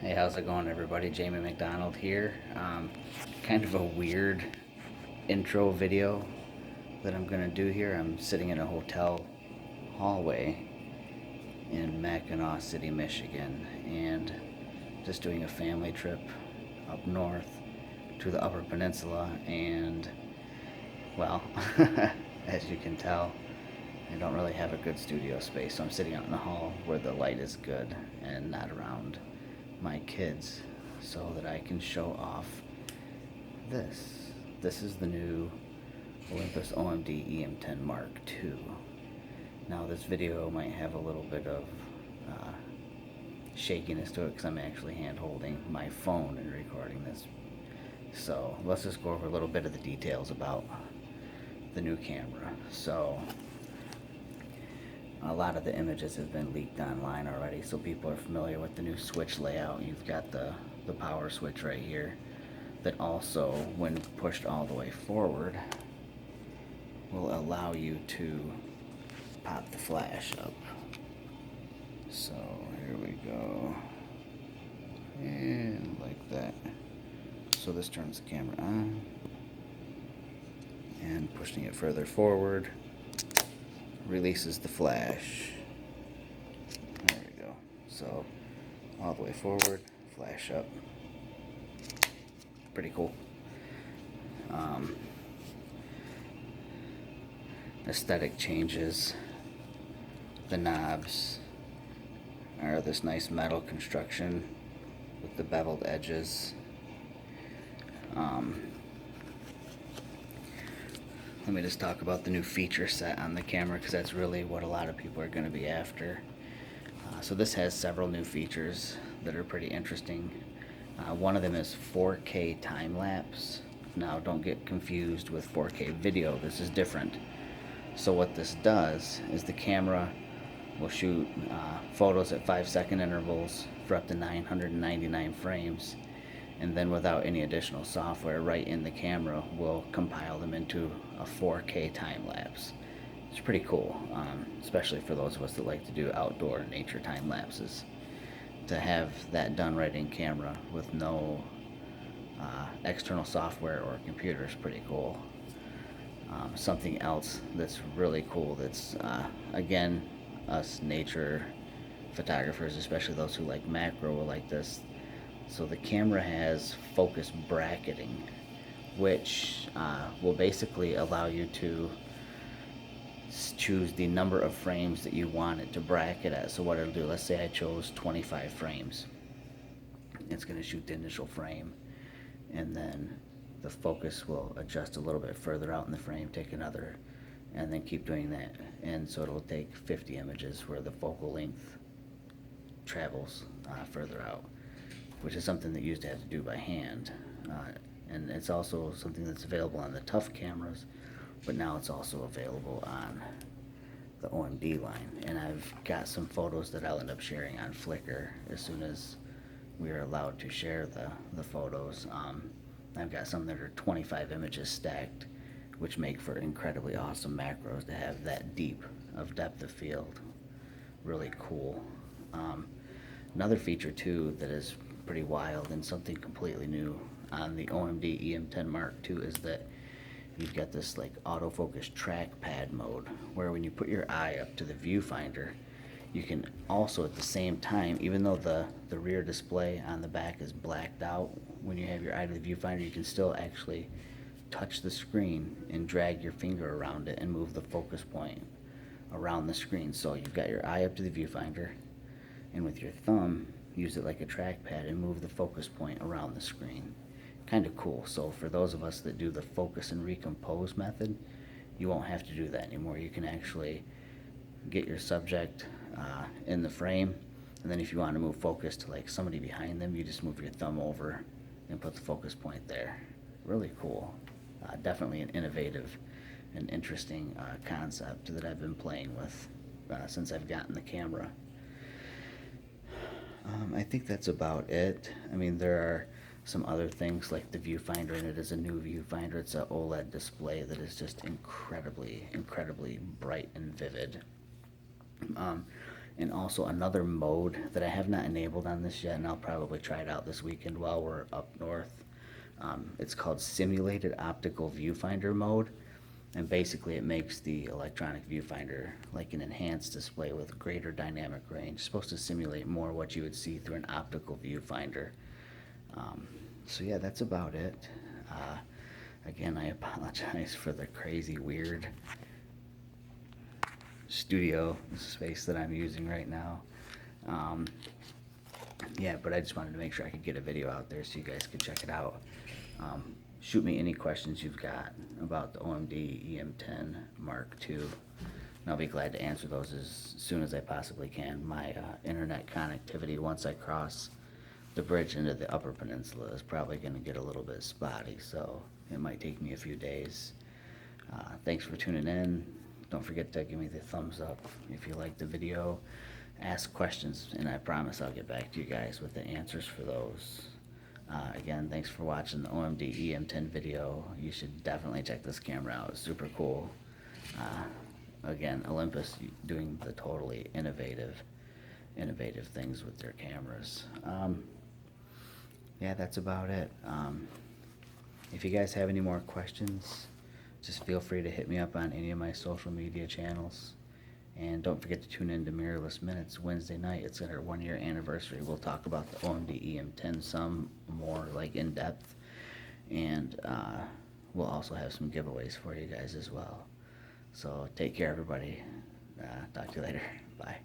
Hey, how's it going, everybody? Jamie MacDonald here. Kind of a weird intro video that I'm gonna do here. I'm sitting in a hotel hallway in Mackinac City, Michigan, and just doing a family trip up north to the Upper Peninsula. And well, as you can tell, I don't really have a good studio space, so I'm sitting out in the hall where the light is good and not around my kids, so that I can show off this. This is the new Olympus OM-D E-M10 Mark II. Now this video might have a little bit of shakiness to it because I'm actually hand holding my phone and recording this. So let's just go over a little bit of the details about the new camera. So a lot of the images have been leaked online already, so people are familiar with the new switch layout. You've got the power switch right here that also, when pushed all the way forward, will allow you to pop the flash up. So here we go, and like that. So this turns the camera on, and pushing it further forward releases the flash. There we go. So all the way forward, flash up. Pretty cool. Aesthetic changes. The knobs are this nice metal construction with the beveled edges. Let me just talk about the new feature set on the camera, because that's really what a lot of people are going to be after. So this has several new features that are pretty interesting. One of them is 4K time lapse. Now don't get confused with 4K video, this is different. So what this does is the camera will shoot photos at 5-second intervals for up to 999 frames, and then without any additional software, right in the camera will compile them into a 4K time lapse. It's pretty cool, especially for those of us that like to do outdoor nature time lapses. To have that done right in camera with no external software or computer is pretty cool. Something else that's really cool that's, again, us nature photographers, especially those who like macro, will like this. So the camera has focus bracketing, which will basically allow you to choose the number of frames that you want it to bracket at. So what it'll do, let's say I chose 25 frames. It's going to shoot the initial frame, and then the focus will adjust a little bit further out in the frame, take another, and then keep doing that. And so it'll take 50 images where the focal length travels further out, which is something that you used to have to do by hand. And it's also something that's available on the tough cameras, but now it's also available on the OM-D line. And I've got some photos that I'll end up sharing on Flickr as soon as we are allowed to share the photos. I've got some that are 25 images stacked, which make for incredibly awesome macros to have that deep of depth of field. Really cool. Another feature too that is pretty wild and something completely new on the OM-D E-M10 Mark II is that you've got this like autofocus trackpad mode, where when you put your eye up to the viewfinder, you can also at the same time, even though the rear display on the back is blacked out, when you have your eye to the viewfinder, you can still actually touch the screen and drag your finger around it and move the focus point around the screen. So you've got your eye up to the viewfinder, and with your thumb, use it like a trackpad and move the focus point around the screen. Kind of cool. So for those of us that do the focus and recompose method, you won't have to do that anymore. You can actually get your subject in the frame, and then if you want to move focus to like somebody behind them, you just move your thumb over and put the focus point there. Really cool. Definitely an innovative and interesting concept that I've been playing with since I've gotten the camera. I think that's about it. I mean, there are some other things like the viewfinder, and it is a new viewfinder. It's an OLED display that is just incredibly bright and vivid. and also another mode that I have not enabled on this yet, and I'll probably try it out this weekend while we're up north. It's called Simulated Optical Viewfinder mode, and basically it makes the electronic viewfinder like an enhanced display with greater dynamic range. It's supposed to simulate more what you would see through an optical viewfinder. So yeah, that's about it. Again, I apologize for the crazy, weird studio space that I'm using right now. Yeah, but I just wanted to make sure I could get a video out there so you guys could check it out. Shoot me any questions you've got about the OM-D E-M10 Mark II, and I'll be glad to answer those as soon as I possibly can. My internet connectivity, once I cross the bridge into the Upper Peninsula, is probably going to get a little bit spotty, so it might take me a few days. Thanks for tuning in. Don't forget to give me the thumbs up if you like the video. Ask questions, and I promise I'll get back to you guys with the answers for those. Again, thanks for watching the OM-D E-M10 video. You should definitely check this camera out. It's super cool. Again, Olympus doing the totally innovative things with their cameras. Yeah, that's about it. If you guys have any more questions, just feel free to hit me up on any of my social media channels. And don't forget to tune in to Mirrorless Minutes Wednesday night. It's our 1-year anniversary. We'll talk about the OM-D E-M10 some more, like, in depth. And we'll also have some giveaways for you guys as well. So take care, everybody. Talk to you later. Bye.